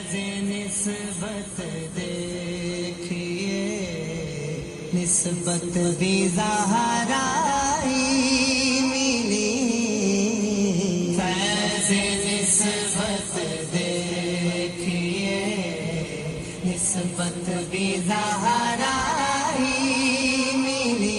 निस्बत देखिए, निस्बत भी ज़हराई मिली। फैज़ निस्बत देखिए, निस्बत भी ज़हराई मिली।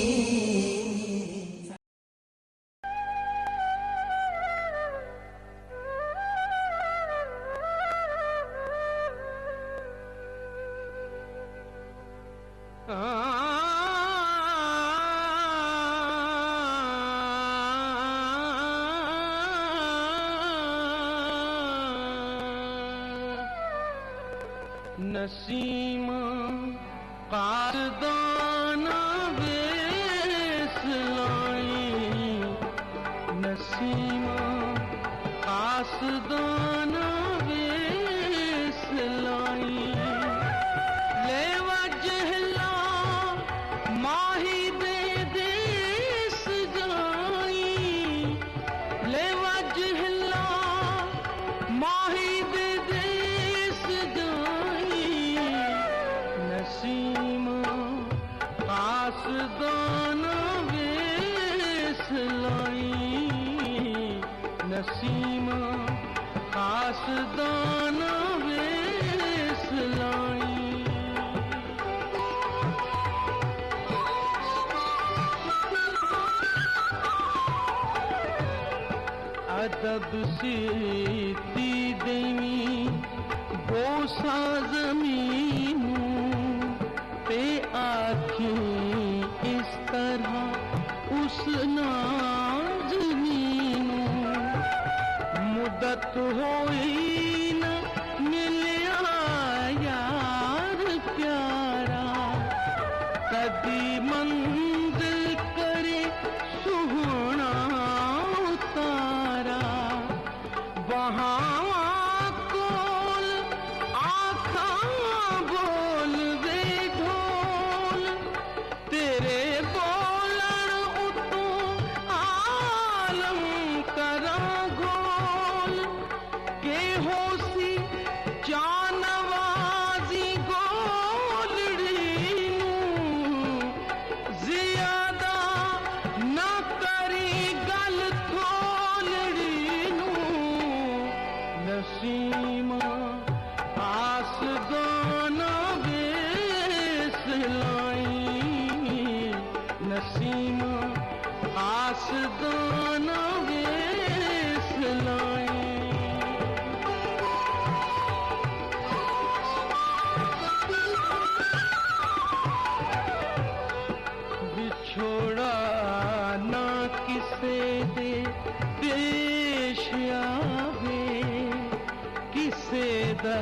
नसीमा कारदाना वेस लाई, नसीमा कासदाना वेस लाई। ले वजहला माही दे देस जाई, ले वजहला माही दे देस जाई। नसीमा कासदाना वेस लाई, नसीमा कासदाना वेस लाई। अदब से ती देवी बोसा ज़मीनू पे आँखें इस तरह उस नाज़नीनू। मुद्दत होई न मिलिया यार प्यारा, कदी मंजिल करे सुहना उतारा। वहाँ कोल आखा बोल दे ढोल, तेरे बोलन उतों आलम करा गोल। के होसी जानवाजी गोलड़ीनू, ज़ियादा न करी गल थोलड़ीनू। नसीमा आसदाना वेस लाई, नसीमा आसदाना वेस लाई। बिछोड़ा ना किसे दे पेश आवे, किसे दा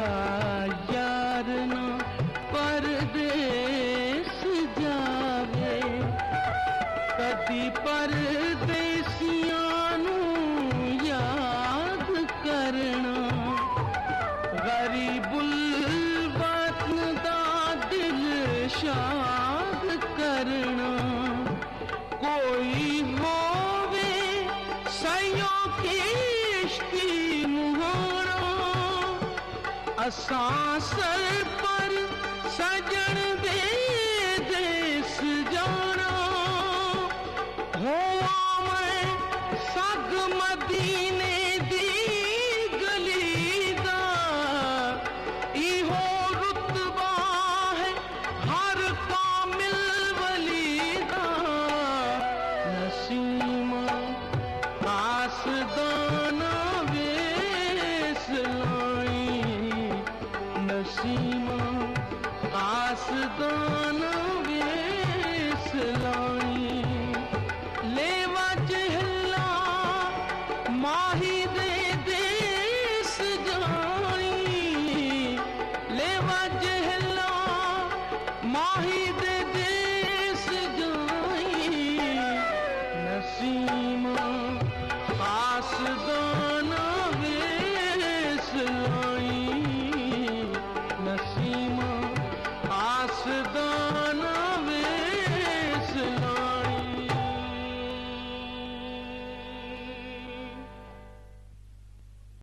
यार ना परदेस जावे। कदी परदेसियां नू याद करना, गरीबुल वतन दा दिल शाद करना। कोई होवे सयों की इश्की मुहारा, असां सर पर सजन दे देस जाना। होवा मैं सग मदी